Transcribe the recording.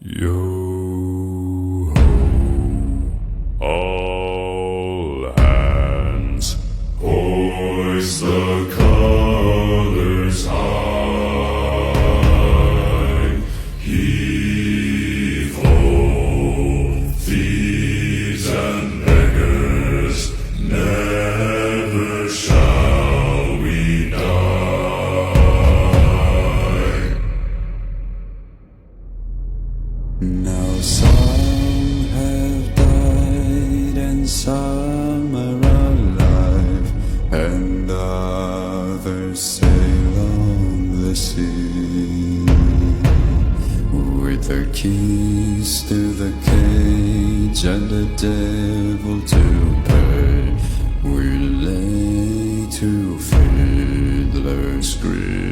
Yo ho, all hands, hoist the colors high. Heave ho, thieves and beggars, never shall we die. Now some have died and some are alive, and others sail on the sea. With their keys to the cage and the devil to pay, we lay to fiddler's grave.